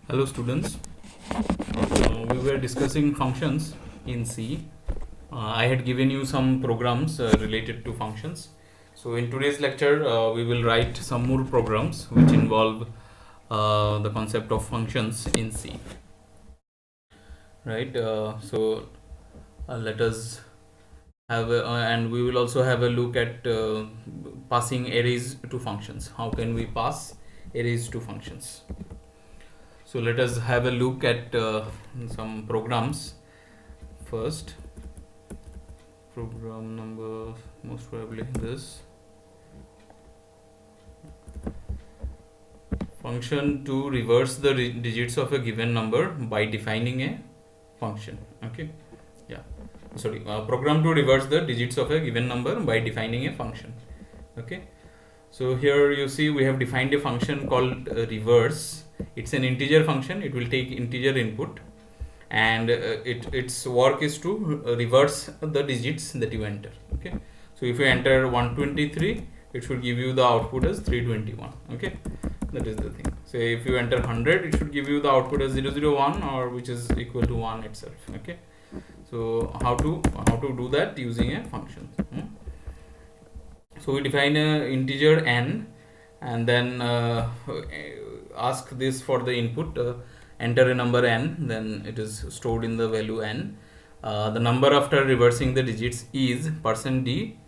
Hello students, we were discussing functions in C. I had given you some programs related to functions. So in today's lecture we will write some more programs which involve the concept of functions in C. Right, let us have and we will also have a look at passing arrays to functions. How can we pass arrays to functions? So let us have a look at some programs first. Program number most probably this. Function to reverse the digits of a given number by defining a function. Okay, yeah. Sorry, program to reverse the digits of a given number by defining a function. Okay. So here you see we have defined a function called reverse. It's an integer function. It will take integer input, and its work is to reverse the digits that you enter. Okay. So if you enter 123, it should give you the output as 321. Okay. That is the thing. So if you enter 100, it should give you the output as 001, or which is equal to 1 itself. Okay. So how to do that using a function? So we define a integer n, and then ask this for the input. Enter a number n, then it is stored in the value n. The number after reversing the digits is %d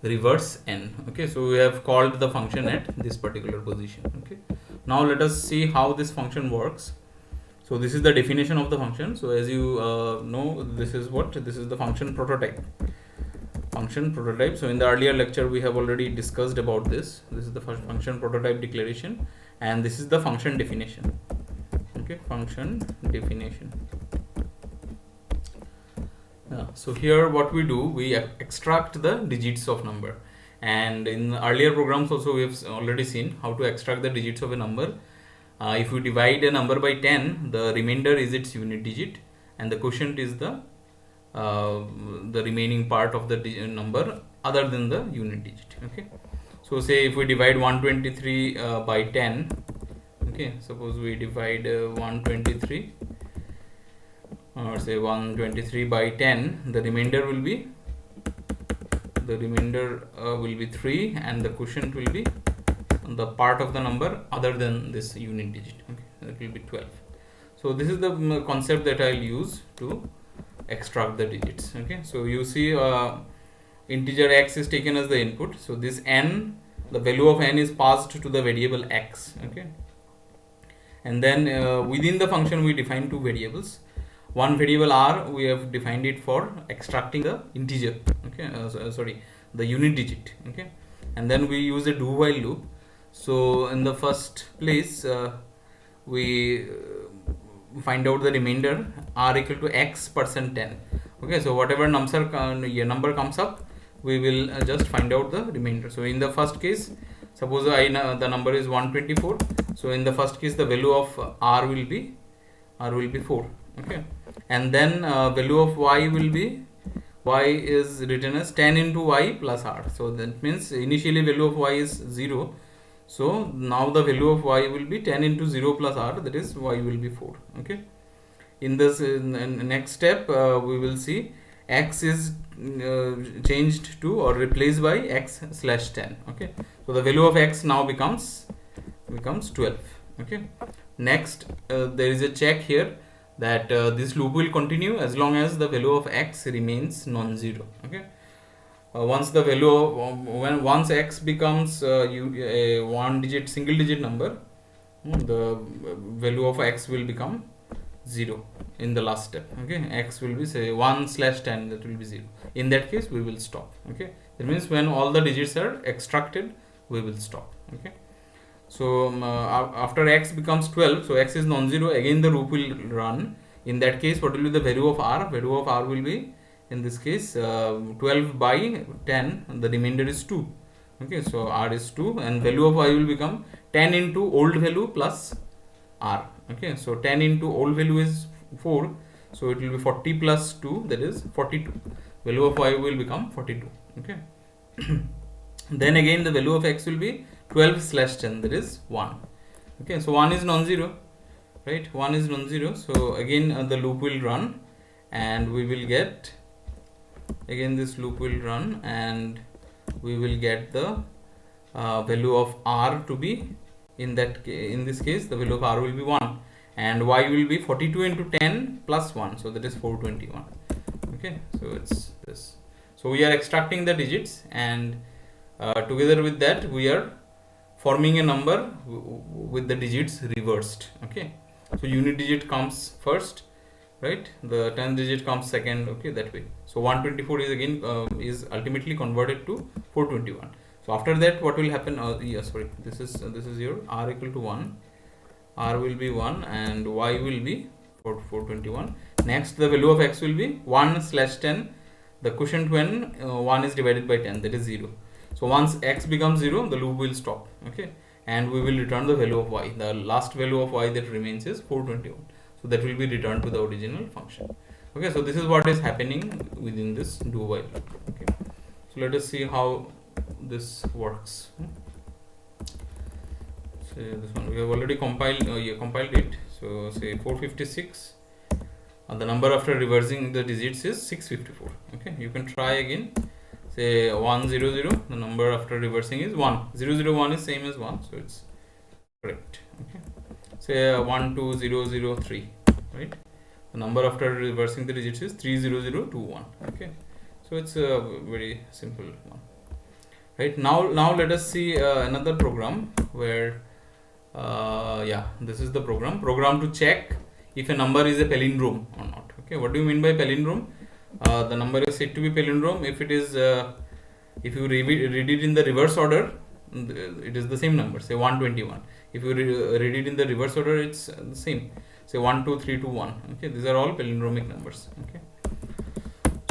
reverse n. Okay, so we have called the function at this particular position. Okay, now let us see how this function works. So this is the definition of the function. So as you know, this is the function prototype. So in the earlier lecture we have already discussed about this. This is the first function prototype declaration, and this is the function definition. Okay, function definition. So here what we do, we extract the digits of number, and in earlier programs also we have already seen how to extract the digits of a number. If we divide a number by 10, the remainder is its unit digit, and the quotient is the remaining part of the number other than the unit digit. Okay, so say if we divide 123 by 10. Okay, suppose we divide 123, or say 123 by 10, the remainder will be 3, and the quotient will be the part of the number other than this unit digit. Okay, that will be 12. So this is the concept that I'll use to extract the digits. Okay, so you see integer x is taken as the input. So this n, the value of n is passed to the variable x. Okay, and then within the function we define two variables. One variable r, we have defined it for extracting the integer. Okay, the unit digit. Okay, and then we use a do while loop. So in the first place we find out the remainder r equal to x %10. Okay, so whatever number comes up, we will just find out the remainder. So in the first case, suppose the number is 124. So in the first case, the value of r will be 4. Okay, and then value of y will be, y is written as 10 into y plus r. So that means initially value of y is 0. So now the value of y will be 10 into 0 plus r, that is y will be 4. Okay, in this next step we will see x is changed to or replaced by x/10. Okay, so the value of x now becomes 12. Okay, next there is a check here that this loop will continue as long as the value of x remains non-zero. Okay, once the value of once x becomes a single digit number, the value of x will become 0 in the last step. Okay, x will be say 1/10, that will be 0. In that case we will stop. Okay, that means when all the digits are extracted, we will stop. Okay, so after x becomes 12, so x is non-zero, again the loop will run. In that case, what will be the value of r? Value of r will be, in this case, 12 by 10, the remainder is 2. Okay, so r is 2, and value of y will become 10 into old value plus r. Okay, so 10 into old value is 4, so it will be 40 plus 2, that is 42. Value of y will become 42. Okay, then again the value of x will be 12/10, that is 1. Okay, so 1 is non-zero, right? 1 is non-zero, so again the loop will run, and we will get, again this loop will run, and we will get the value of r to be, in this case the value of r will be 1, and y will be 42 into 10 plus 1, so that is 421. Okay, so it's this. So we are extracting the digits, and together with that we are forming a number with the digits reversed. Okay, so unit digit comes first, right? The 10th digit comes second. Okay, that way. So 124 is again is ultimately converted to 421. So after that, what will happen? This is your r equal to 1. R will be 1 and y will be 421. Next, the value of x will be 1/10. The quotient when 1 is divided by 10, that is 0. So once x becomes 0, the loop will stop. Okay, and we will return the value of y. The last value of y that remains is 421. So that will be returned to the original function. Okay, so this is what is happening within this do while loop. Okay, so let us see how this works. So this one we have already compiled it. So say 456, and the number after reversing the digits is 654. Okay, you can try again. Say 100, the number after reversing is 1. 001 is same as 1, so it's correct. Okay, say 12003, right? The number after reversing the digits is 30021. Okay, so it's a very simple one. Right, now let us see another program where this is the program to check if a number is a palindrome or not. Okay, what do you mean by palindrome? The number is said to be palindrome if it is if you read it in the reverse order, it is the same number, say 121. If you read it in the reverse order, it's the same, say 1 2 3 2 1. Okay, these are all palindromic numbers. Okay,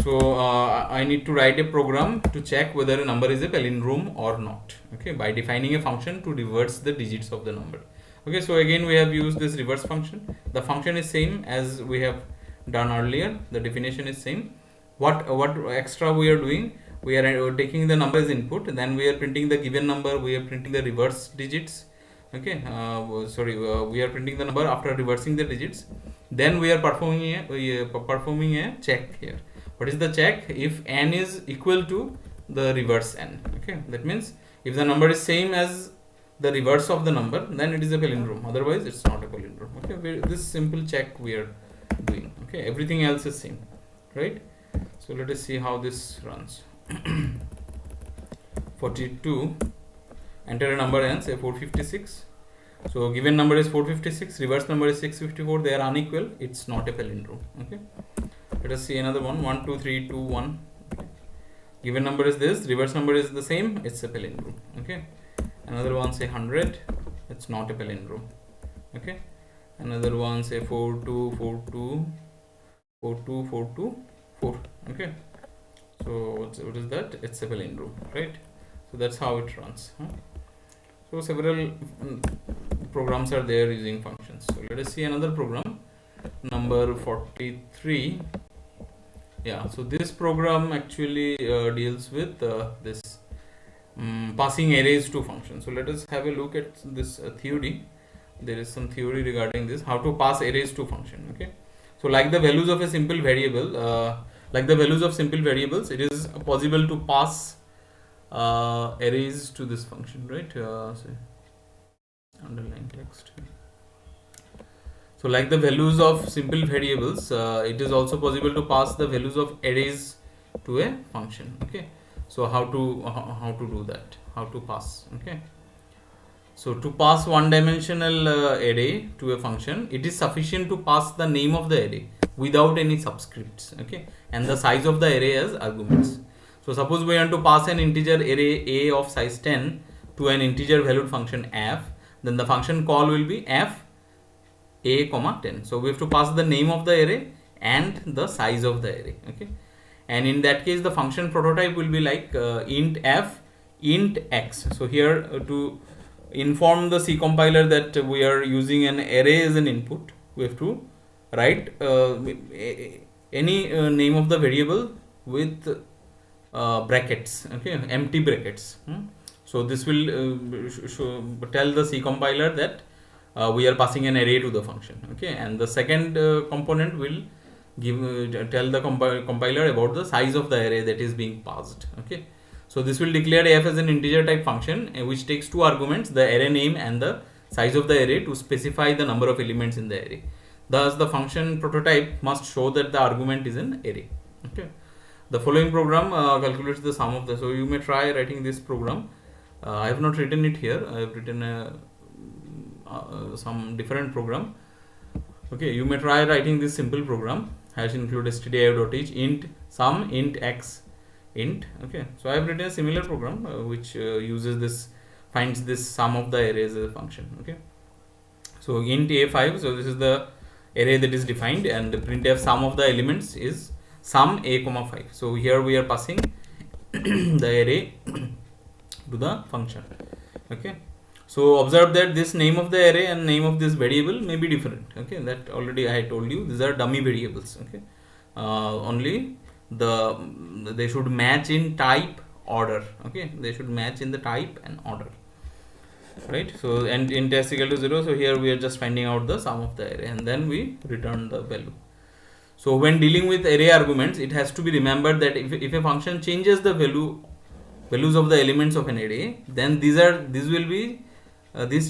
so I need to write a program to check whether a number is a palindrome or not. Okay, by defining a function to reverse the digits of the number. Okay, so again we have used this reverse function. The function is same as we have done earlier. The definition is same. What extra we are doing? We are taking the number as input, then we are printing the given number. We are printing the reverse digits. Okay, we are printing the number after reversing the digits. Then we are performing a check here. What is the check? If n is equal to the reverse n. Okay, that means if the number is same as the reverse of the number, then it is a palindrome. Otherwise, it's not a palindrome. Okay, this simple check we are doing. Okay, everything else is same, right? So let us see how this runs. 42. Enter a number n, say 456. So given number is 456, reverse number is 654. They are unequal. It's not a palindrome. Okay. Let us see another one. 1 2 3 2 1. Okay. Given number is this. Reverse number is the same. It's a palindrome. Okay. Another one, say 100. It's not a palindrome. Okay. Another one, say 4 2 4 2 4 2 4 2 4. Okay. So what is that? It's a palindrome, right? So that's how it runs. So several programs are there using functions. So let us see another program, number 43. Yeah, so this program actually deals with this passing arrays to functions. So let us have a look at this theory. There is some theory regarding this, how to pass arrays to function. Okay, so like the values of a simple variable, like the values of simple variables, it is possible to pass arrays to this function, right? Say underline text. So like the values of simple variables, it is also possible to pass the values of arrays to a function. Okay, so how to do that? How to pass? Okay, so to pass one-dimensional array to a function, it is sufficient to pass the name of the array without any subscripts. Okay, and the size of the array as arguments. So suppose we want to pass an integer array a of size 10 to an integer valued function f, then the function call will be f a comma 10. So we have to pass the name of the array and the size of the array. Okay, and in that case the function prototype will be like int f int x. So here to inform the C compiler that we are using an array as an input, we have to write any name of the variable with brackets. Okay, empty brackets. So this will tell the C compiler that we are passing an array to the function. Okay, and the second component will give tell the compiler about the size of the array that is being passed. Okay, so this will declare f as an integer type function which takes two arguments, the array name and the size of the array, to specify the number of elements in the array. Thus the function prototype must show that the argument is an array. Okay, the following program calculates the sum of the, so you may try writing this program. I have not written it here, I have written some different program. Okay, you may try writing this simple program, hash include stdio.h int sum int x int. Okay, so I have written a similar program which uses this, finds this sum of the arrays as a function. Okay, so int a5, so this is the array that is defined, and the printf sum of the elements is sum a comma 5. So here we are passing the array to the function. Okay, so observe that this name of the array and name of this variable may be different. Okay, that already I told you, these are dummy variables. Okay, only they should match in type, order. Okay, they should match in the type and order, right? So and int s equal to 0, so here we are just finding out the sum of the array and then we return the value. So when dealing with array arguments, it has to be remembered that if a function changes the values of the elements of an array, then these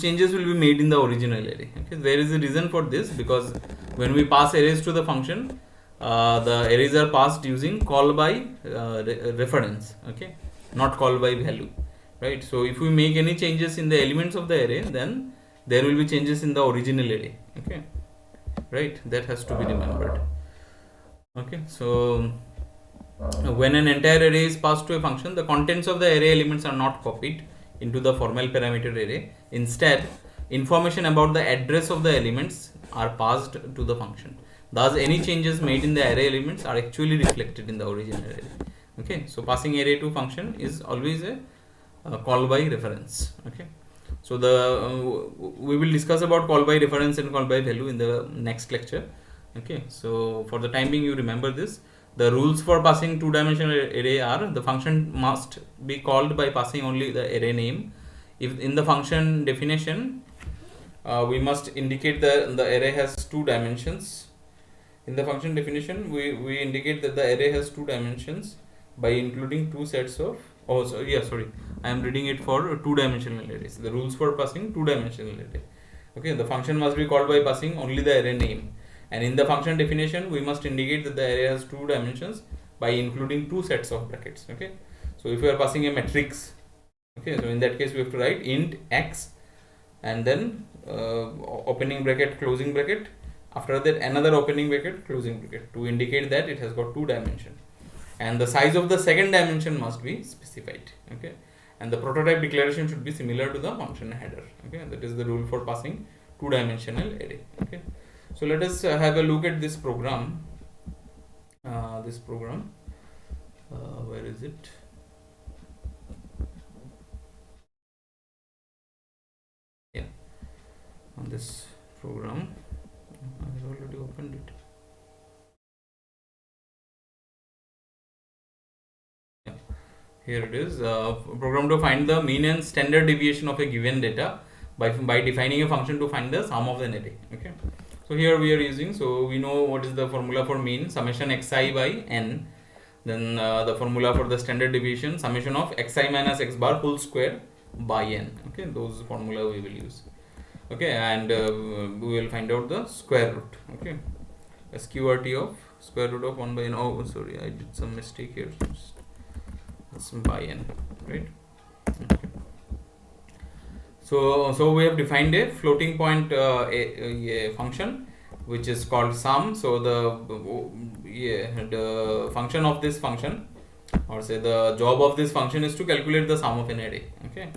changes will be made in the original array. Okay, there is a reason for this, because when we pass arrays to the function, the arrays are passed using call by reference. Okay, not call by value, right? So if we make any changes in the elements of the array, then there will be changes in the original array. Okay, right, that has to be remembered. Okay, so when an entire array is passed to a function, the contents of the array elements are not copied into the formal parameter array. Instead, information about the address of the elements are passed to the function. Thus, any changes made in the array elements are actually reflected in the original array. Okay, so passing array to function is always a call by reference. Okay, so we will discuss about call by reference and call by value in the next lecture. Okay, so for the time being, you remember this. The rules for passing two-dimensional array are: the function must be called by passing only the array name. If in the function definition, we must indicate the array has two dimensions. In the function definition, we indicate that the array has two dimensions by including two sets of, I am reading it for two-dimensional arrays. The rules for passing two-dimensional array. Okay, the function must be called by passing only the array name. And in the function definition, we must indicate that the array has two dimensions by including two sets of brackets. Okay, so if we are passing a matrix, okay, so in that case we have to write int x and then opening bracket, closing bracket, after that another opening bracket, closing bracket, to indicate that it has got two dimensions, and the size of the second dimension must be specified. Okay, and the prototype declaration should be similar to the function header. Okay, that is the rule for passing two-dimensional array. Okay, so let us have a look at this program. Where is it? Yeah, on this program, I have already opened it. Yeah, here it is. Program to find the mean and standard deviation of a given data by defining a function to find the sum of an array. Okay. So here we are using, so we know what is the formula for mean, summation xi by n. Then the formula for the standard deviation, summation of xi minus x bar whole square by n. Okay, those formula we will use. Okay, and we will find out the square root. Okay, sqrt of square root of 1 by n. Oh, sorry, I did some mistake here. It's by n, right? Okay. So we have defined a floating point a function which is called sum. So the function of this function, or say the job of this function, is to calculate the sum of an array. Okay,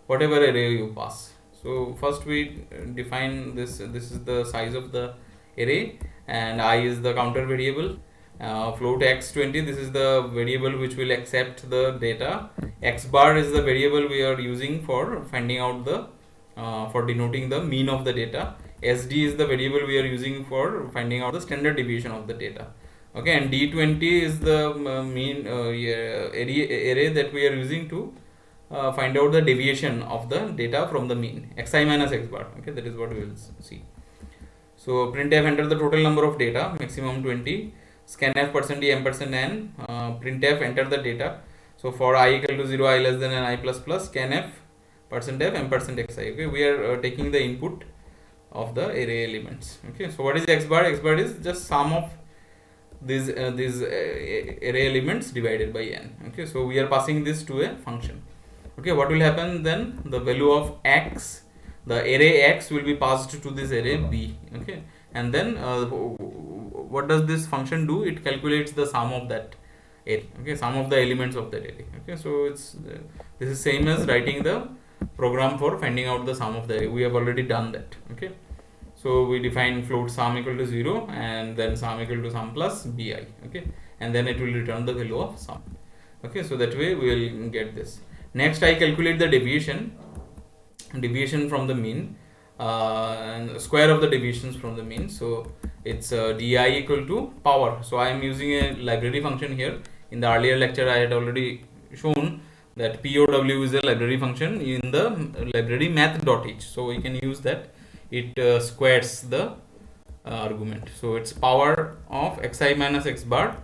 whatever array you pass. So first we define this. This is the size of the array, and I is the counter variable. Float x20, this is the variable which will accept the data. X bar is the variable we are using for finding out the for denoting the mean of the data. SD is the variable we are using for finding out the standard deviation of the data. Okay, and D20 is the mean array that we are using to find out the deviation of the data from the mean, xi minus x bar. Okay, that is what we will see. So printf enter the total number of data, maximum 20, scanf %d %n, printf enter the data. So for I equal to 0, I less than n, I plus plus, scanf %f m %xi. Okay, we are taking the input of the array elements. Okay, so what is x bar? X bar is just sum of these array elements divided by n. Okay, so we are passing this to a function. Okay, what will happen then? The value of x, the array x will be passed to this array b. Okay, and then what does this function do? It calculates the sum of that array. Okay, sum of the elements of that array. Okay, so it's this is same as writing the program for finding out the sum of the array. We have already done that. Okay, so we define float sum equal to 0 and then sum equal to sum plus bi. Okay, and then it will return the value of sum. Okay, so that way we will get this. Next, I calculate the deviation from the mean, and square of the deviations from the mean. So it's di equal to power. So I am using a library function here. In the earlier lecture, I had already shown that POW is a library function in the library math.h. So we can use that. It squares the argument. So it's power of xi minus x bar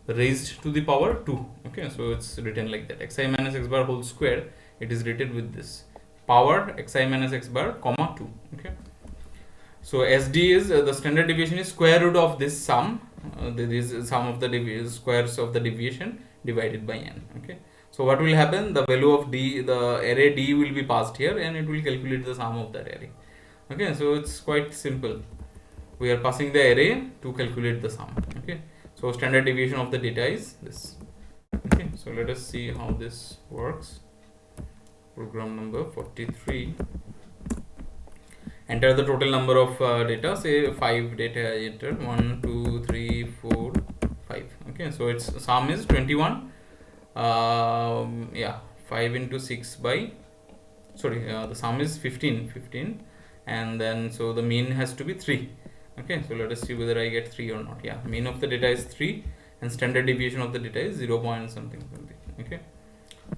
raised to the power 2. Okay, so it's written like that, xi minus x bar whole square. It is written with this power xi minus x bar comma 2. Okay, so SD is the standard deviation is square root of this sum. This is sum of the squares of the deviation divided by n. Okay, so what will happen? The value of d, the array d will be passed here, and it will calculate the sum of that array. Okay, so it's quite simple. We are passing the array to calculate the sum. Okay, so standard deviation of the data is this. Okay, so let us see how this works. Program number 43. Enter the total number of data. Say 5 data I enter. 1, 2, 3, 4, 5. Okay, so its sum is 21. Yeah, 5 into 6 by. Sorry, the sum is 15, and then so the mean has to be 3. Okay, so let us see whether I get 3 or not. Yeah, mean of the data is 3 and standard deviation of the data is 0 point something. Okay,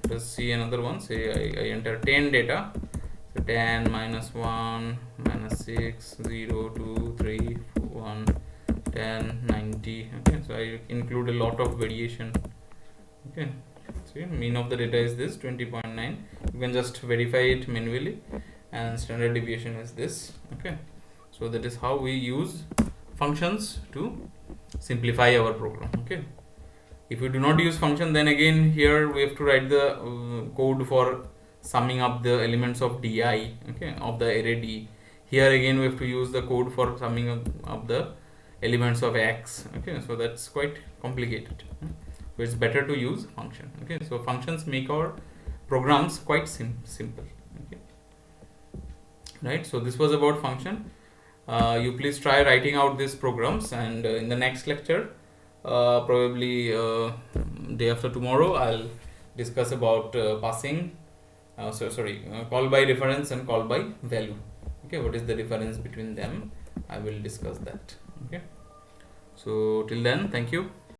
let's see another one. Say I enter 10 data. So 10 minus 1 minus 6 0 2 3 1 10 90. Okay, so I include a lot of variation. Okay, see, mean of the data is this 20.9. You can just verify it manually, and standard deviation is this. Okay, so that is how we use functions to simplify our program. Okay, if we do not use function, then again here we have to write the code for summing up the elements of di, okay, of the array d. Here again we have to use the code for summing up the elements of x. Okay, so that's quite complicated. So it's better to use function. Okay, so functions make our programs quite simple. Okay, right, so this was about function. You please try writing out these programs, and in the next lecture, probably day after tomorrow, I'll discuss about passing call by reference and call by value. Okay, what is the difference between them? I will discuss that. Okay, so till then, thank you.